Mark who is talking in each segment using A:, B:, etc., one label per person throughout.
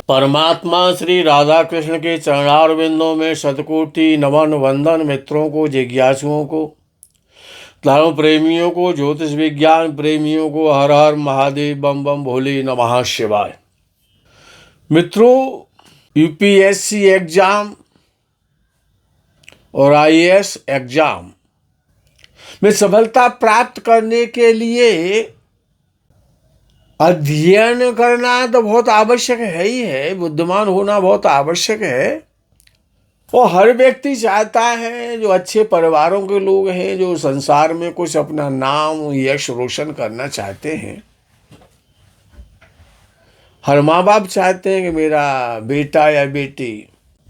A: परमात्मा श्री राधा कृष्ण के चरणारविंदों में शतकोटि नमन वंदन। मित्रों को, जिज्ञासुओं को, धर्म प्रेमियों को, ज्योतिष विज्ञान प्रेमियों को हर हर महादेव, बम बम भोले नमः शिवाय। मित्रों, यूपीएससी एग्जाम और आईएएस एग्जाम में सफलता प्राप्त करने के लिए अध्ययन करना तो बहुत आवश्यक है ही है, बुद्धिमान होना बहुत आवश्यक है। और हर व्यक्ति चाहता है, जो अच्छे परिवारों के लोग हैं, जो संसार में कुछ अपना नाम यश रोशन करना चाहते हैं, हर माँ बाप चाहते हैं कि मेरा बेटा या बेटी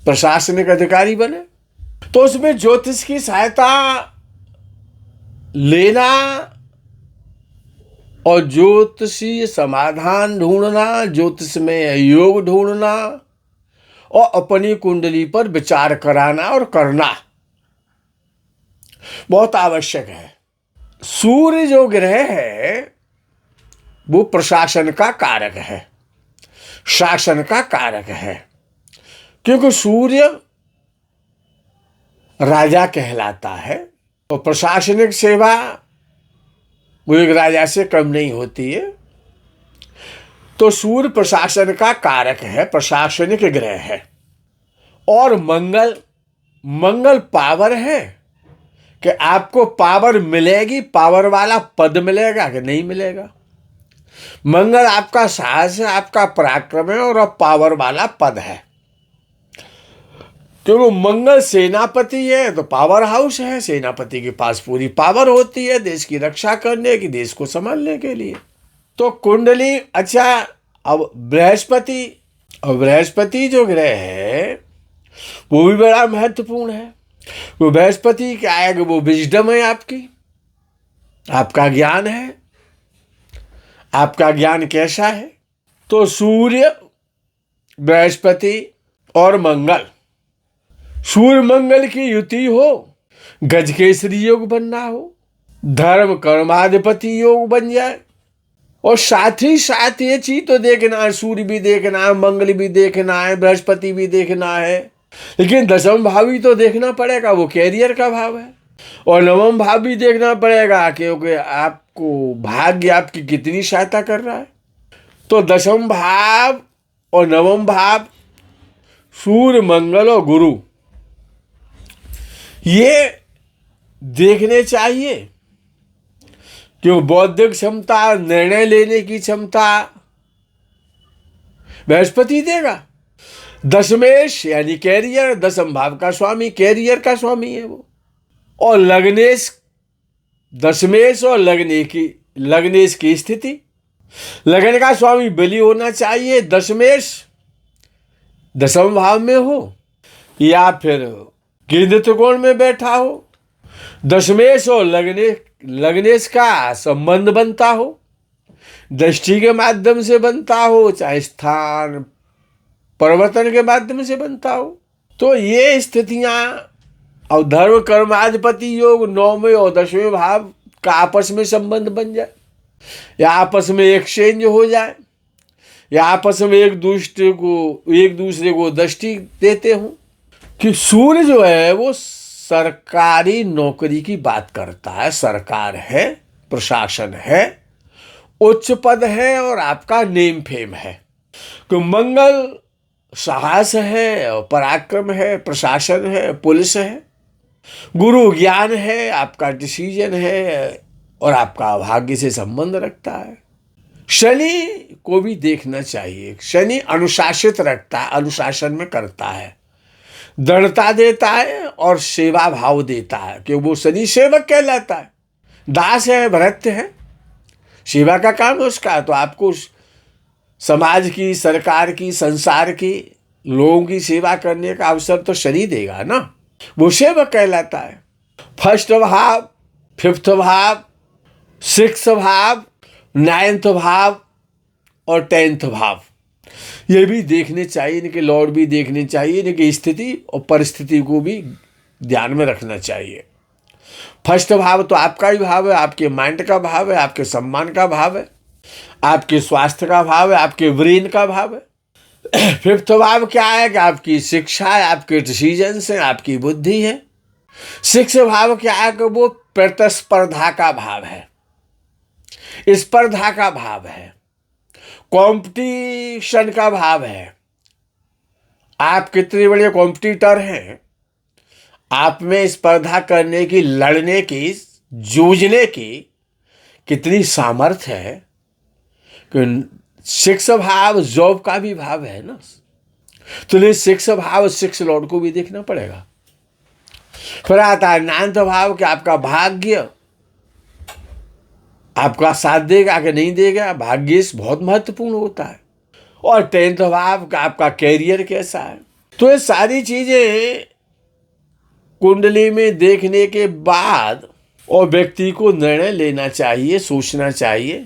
A: प्रशासनिक अधिकारी बने। तो उसमें ज्योतिष की सहायता लेना और ज्योतिषीय समाधान ढूंढना, ज्योतिष में योग ढूंढना और अपनी कुंडली पर विचार कराना और करना बहुत आवश्यक है। सूर्य जो ग्रह है वो प्रशासन का कारक है, शासन का कारक है, क्योंकि सूर्य राजा कहलाता है और प्रशासनिक सेवा वो एक राजा से कम नहीं होती है। तो सूर्य प्रशासन का कारक है, प्रशासनिक ग्रह है। और मंगल पावर है कि आपको पावर मिलेगी, पावर वाला पद मिलेगा कि नहीं मिलेगा। मंगल आपका साहस है, आपका पराक्रम है और अब पावर वाला पद है। क्योंकि मंगल सेनापति है तो पावर हाउस है, सेनापति के पास पूरी पावर होती है देश की रक्षा करने की, देश को संभालने के लिए। तो कुंडली, अच्छा, अब बृहस्पति जो ग्रह है वो भी बड़ा महत्वपूर्ण है। वो बृहस्पति क्या है कि वो विजडम है, आपका ज्ञान है। आपका ज्ञान कैसा है? तो सूर्य, बृहस्पति और मंगल, सूर्य मंगल की युति हो, गजकेसरी योग बनना हो, धर्म कर्माधिपति योग बन जाए। और साथ ही साथ ये चीज तो देखना है, सूर्य भी देखना है, मंगल भी देखना है, बृहस्पति भी देखना है, लेकिन दशम भाव भी तो देखना पड़ेगा, वो कैरियर का भाव है। और नवम भाव भी देखना पड़ेगा क्योंकि आपको भाग्य आपकी कितनी सहायता कर रहा है। तो दशम भाव और नवम भाव, सूर्य मंगल और गुरु, ये देखने चाहिए। क्यों? बौद्धिक क्षमता, निर्णय लेने की क्षमता बृहस्पति देगा। दशमेश यानी कैरियर, दशम भाव का स्वामी, कैरियर का स्वामी है वो। और लग्नेश, दशमेश और लग्नेश की स्थिति, लग्न का स्वामी बलि होना चाहिए, दशमेश दशम भाव में हो या फिर केंद्र त्रिकोण में बैठा हो। दशमेश और लग्नेश का संबंध बनता हो, दृष्टि के माध्यम से बनता हो, चाहे स्थान परिवर्तन के माध्यम से बनता हो। तो ये स्थितियां, और धर्म कर्माधिपति योग 9वें और 10वें भाव का आपस में संबंध बन जाए, या आपस में एक्सचेंज हो जाए, या आपस में एक दूसरे को दृष्टि देते हों। कि सूर्य जो है वो सरकारी नौकरी की बात करता है, सरकार है, प्रशासन है, उच्च पद है और आपका नेम फेम है। तो मंगल साहस है और पराक्रम है, प्रशासन है, पुलिस है। गुरु ज्ञान है, आपका डिसीजन है और आपका भाग्य से संबंध रखता है। शनि को भी देखना चाहिए, शनि अनुशासित रखता है, अनुशासन में करता है, दृढ़ता देता है और सेवा भाव देता है, क्योंकि वो शनि सेवक कहलाता है। दास है, भृत्य है, सेवा का काम है उसका। तो आपको समाज की, सरकार की, संसार की, लोगों की सेवा करने का अवसर तो शनि देगा ना, वो सेवक कहलाता है। फर्स्ट भाव, फिफ्थ भाव, सिक्स्थ भाव, 9th भाव और 10th भाव, ये भी देखने चाहिए, इनके लॉर्ड भी देखने चाहिए, इनकी स्थिति और परिस्थिति को भी ध्यान में रखना चाहिए। फर्स्ट भाव तो आपका ही भाव है, आपके माइंड का भाव है, आपके सम्मान का भाव है, आपके स्वास्थ्य का भाव है, आपके ब्रेन का भाव है। फिफ्थ भाव क्या है कि आपकी शिक्षा है, आपके डिसीजंस हैं, आपकी बुद्धि है। सिक्स्थ भाव क्या है कि वो प्रतिस्पर्धा का भाव है, स्पर्धा का भाव है, कंपटीशन का भाव है। आप कितने बड़े कॉम्पिटिटर हैं, आप में स्पर्धा करने की, लड़ने की, जूझने की कितनी सामर्थ्य है। कि सिक्स भाव जॉब का भी भाव है ना, तो ये सिक्स भाव सिक्स लॉर्ड को भी देखना पड़ेगा। फिर आता है नाइन्थ भाव कि आपका भाग्य आपका साथ देगा कि नहीं देगा, भाग्य बहुत महत्वपूर्ण होता है। और टेंथ भाव का आपका कैरियर कैसा है। तो ये सारी चीजें कुंडली में देखने के बाद और व्यक्ति को निर्णय लेना चाहिए, सोचना चाहिए।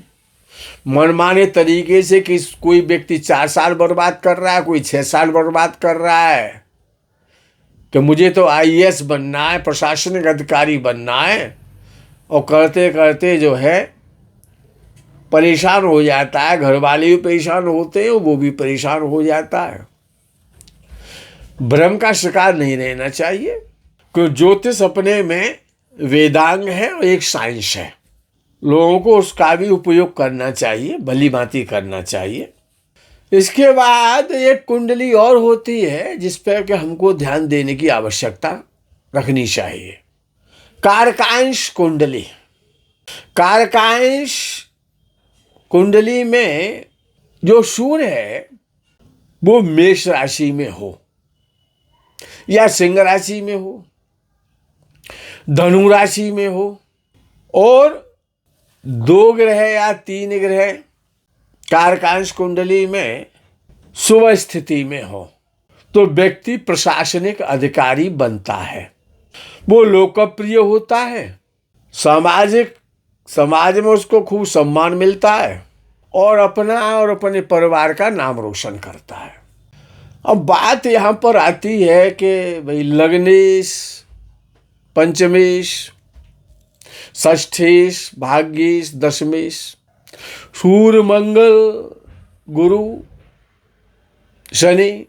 A: मनमाने तरीके से कि कोई व्यक्ति 4 साल बर्बाद कर रहा है, कोई 6 साल बर्बाद कर रहा है कि मुझे तो आईएएस बनना है, प्रशासनिक अधिकारी बनना है, और करते करते जो है परेशान हो जाता है। घर वाले भी परेशान होते हैं, वो भी परेशान हो जाता है। भ्रम का शिकार नहीं रहना चाहिए, क्योंकि ज्योतिष अपने में वेदांग है और एक साइंस है। लोगों को उसका भी उपयोग करना चाहिए, भली भांति करना चाहिए। इसके बाद एक कुंडली और होती है जिस पर कि हमको ध्यान देने की आवश्यकता रखनी चाहिए, कारकांश कुंडली। कारकांश कुंडली में जो सूर्य है वो मेष राशि में हो या सिंह राशि में हो, धनु राशि में हो, और 2 ग्रह या 3 ग्रह कारकांश कुंडली में शुभ स्थिति में हो, तो व्यक्ति प्रशासनिक अधिकारी बनता है। वो लोकप्रिय होता है, समाज में उसको खूब सम्मान मिलता है, और अपना और अपने परिवार का नाम रोशन करता है। अब बात यहाँ पर आती है कि भाई लग्नेश, पंचमेश, षष्ठेश, भाग्येश, दशमेश, सूर्य, मंगल, गुरु, शनि।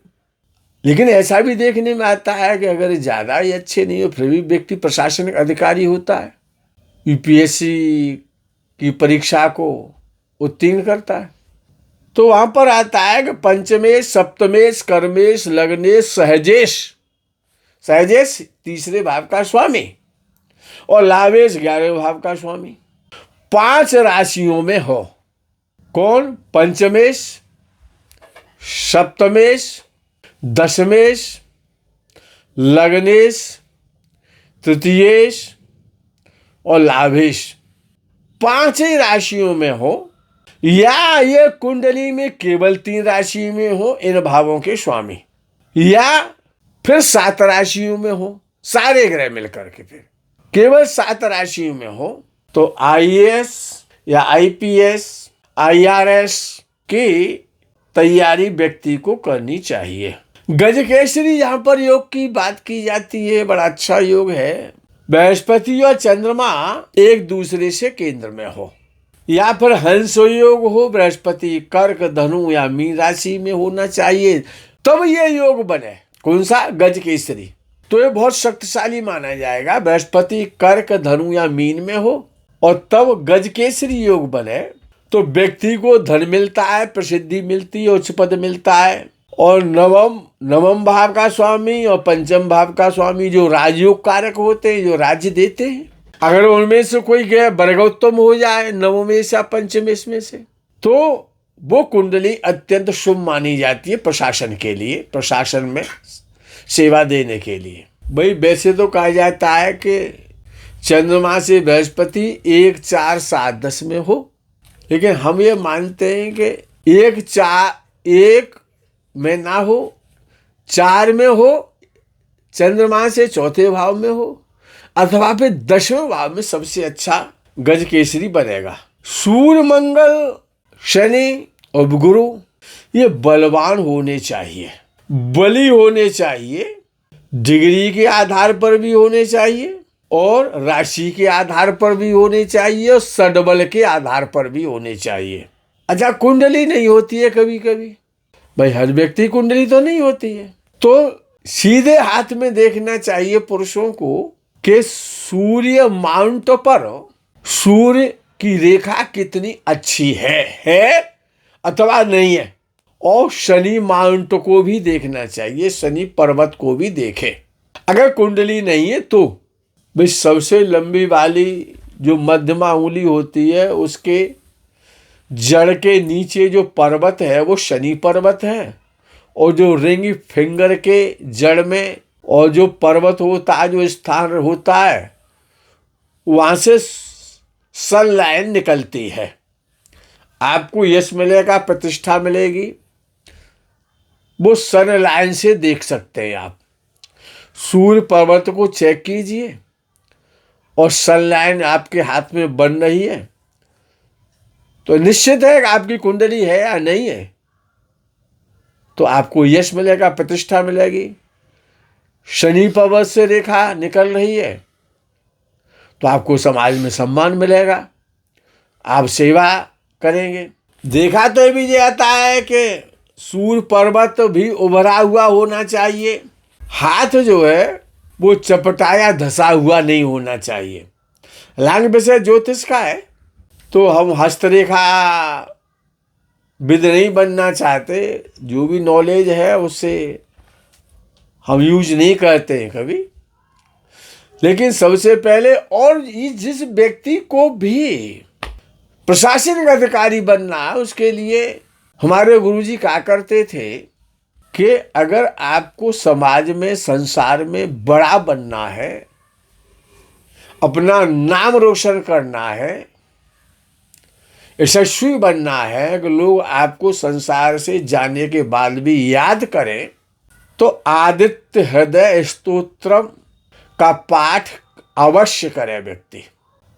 A: लेकिन ऐसा भी देखने में आता है कि अगर ज़्यादा ही अच्छे नहीं हो फिर भी व्यक्ति प्रशासनिक अधिकारी होता है, यूपीएससी की परीक्षा को उत्तीर्ण करता है। तो वहाँ पर आता है कि पंचमेश, सप्तमेश, कर्मेश, लग्नेश, सहजेश। सहजेश 3रे भाव का स्वामी और लाभेश 11वें भाव का स्वामी 5 राशियों में हो। कौन? पंचमेश, सप्तमेश, दशमेश, लग्नेश, तृतीयेश और लाभेश 5 ही राशियों में हो, या ये कुंडली में केवल 3 राशि में हो इन भावों के स्वामी, या फिर 7 राशियों में हो, सारे ग्रह मिलकर के फिर केवल 7 राशियों में हो, तो आईएएस या आईपीएस, आईआरएस की तैयारी व्यक्ति को करनी चाहिए। गजकेसरी यहाँ पर योग की बात की जाती है, बड़ा अच्छा योग है। बृहस्पति और चंद्रमा एक दूसरे से केंद्र में हो, या फिर हंस योग हो, बृहस्पति कर्क, धनु या मीन राशि में होना चाहिए, तब ये योग बने। कौन सा? गजकेसरी। तो ये बहुत शक्तिशाली माना जाएगा। बृहस्पति कर्क, धनु या मीन में हो और तब गजकेसरी योग बने, तो व्यक्ति को धन मिलता है, प्रसिद्धि मिलती है, उच्च पद मिलता है। और नवम भाव का स्वामी और पंचम भाव का स्वामी जो राजयोग कारक होते हैं, जो राज्य देते हैं, अगर उनमें से कोई गया वर्गोत्तम हो जाए नवमेश या पंचमेश में से, तो वो कुंडली अत्यंत शुभ मानी जाती है प्रशासन के लिए, प्रशासन में सेवा देने के लिए। भाई वैसे तो कहा जाता है कि चंद्रमा से बृहस्पति 1, 4, 7, 10 में हो, लेकिन हम ये मानते हैं कि 1, 4, 1 में ना हो, 4 में हो, चंद्रमा से 4थे भाव में हो, अथवा फिर 10वें भाव में सबसे अच्छा गजकेसरी बनेगा। सूर्य, मंगल, शनि और गुरु ये बलवान होने चाहिए, बली होने चाहिए, डिग्री के आधार पर भी होने चाहिए और राशि के आधार पर भी होने चाहिए और सडबल के आधार पर भी होने चाहिए। अच्छा, कुंडली नहीं होती है कभी कभी, भाई हर व्यक्ति कुंडली तो नहीं होती है। तो सीधे हाथ में देखना चाहिए पुरुषों को कि सूर्य माउंट पर सूर्य की रेखा कितनी अच्छी है अथवा नहीं है। और शनि माउंट को भी देखना चाहिए, शनि पर्वत को भी देखे। अगर कुंडली नहीं है तो भाई सबसे लंबी वाली जो मध्यमा उंगली होती है उसके जड़ के नीचे जो पर्वत है वो शनि पर्वत है, और जो रिंग फिंगर के जड़ में और जो पर्वत होता है, जो स्थान होता है, वहाँ से सन लाइन निकलती है। आपको यश मिलेगा, प्रतिष्ठा मिलेगी, वो सन लाइन से देख सकते हैं आप। सूर्य पर्वत को चेक कीजिए और सन लाइन आपके हाथ में बन रही है तो निश्चित है कि आपकी कुंडली है या नहीं है, तो आपको यश मिलेगा, प्रतिष्ठा मिलेगी। शनि पर्वत से रेखा निकल रही है तो आपको समाज में सम्मान मिलेगा, आप सेवा करेंगे। देखा तो ये भी जाता है कि सूर्य पर्वत भी उभरा हुआ होना चाहिए, हाथ जो है वो चपटाया धसा हुआ नहीं होना चाहिए। हालांकि विषय ज्योतिष का है तो हम हस्तरेखा विद नहीं बनना चाहते, जो भी नॉलेज है उससे हम यूज नहीं करते हैं कभी। लेकिन सबसे पहले, और जिस व्यक्ति को भी प्रशासनिक अधिकारी बनना है उसके लिए हमारे गुरुजी कहा करते थे कि अगर आपको समाज में, संसार में बड़ा बनना है, अपना नाम रोशन करना है, यशस्वी बनना है कि लोग आपको संसार से जाने के बाद भी याद करें, तो आदित्य हृदय स्तोत्रम का पाठ अवश्य करे व्यक्ति।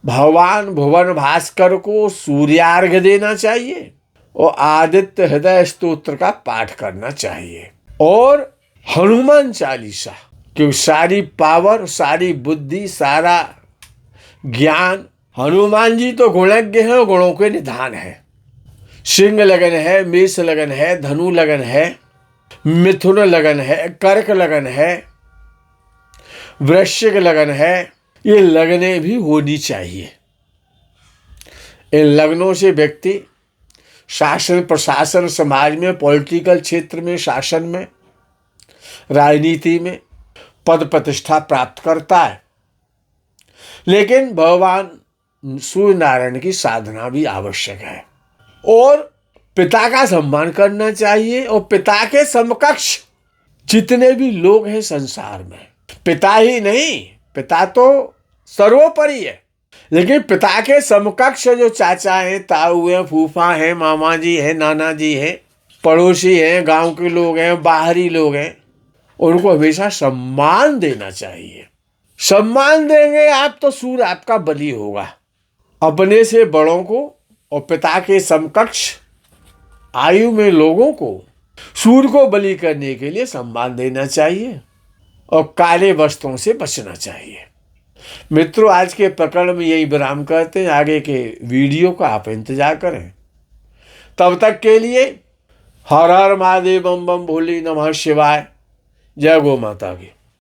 A: भगवान भुवन भास्कर को सूर्यार्घ्य देना चाहिए और आदित्य हृदय स्तोत्र का पाठ करना चाहिए। और हनुमान चालीसा, क्योंकि सारी पावर, सारी बुद्धि, सारा ज्ञान, हनुमान जी तो गुणज्ञ हैं और गुणों के निधान है। सिंह लगन है, मेष लगन है, धनु लगन है, मिथुन लगन है, कर्क लगन है, वृश्चिक लगन है। ये लगने भी होनी चाहिए। इन लगनों से व्यक्ति शासन, प्रशासन, समाज में, पॉलिटिकल क्षेत्र में, शासन में, राजनीति में पद प्रतिष्ठा प्राप्त करता है। लेकिन भगवान सूर्य नारायण की साधना भी आवश्यक है और पिता का सम्मान करना चाहिए। और पिता के समकक्ष जितने भी लोग हैं संसार में, पिता ही नहीं, पिता तो सर्वोपरि है, लेकिन पिता के समकक्ष जो चाचा हैं, ताऊ हैं, फूफा हैं, मामा जी हैं, नाना जी हैं, पड़ोसी हैं, गांव के लोग हैं, बाहरी लोग हैं, उनको हमेशा सम्मान देना चाहिए। सम्मान देंगे आप तो सूर्य आपका बलि होगा। अपने से बड़ों को और पिता के समकक्ष आयु में लोगों को सूर्य को बलि करने के लिए सम्मान देना चाहिए और काले वस्त्रों से बचना चाहिए। मित्रों, आज के प्रकरण में यही विराम करते हैं। आगे के वीडियो का आप इंतजार करें। तब तक के लिए हर हर महादेव, बम बम भोले, नमः शिवाय। जय गौ माता की।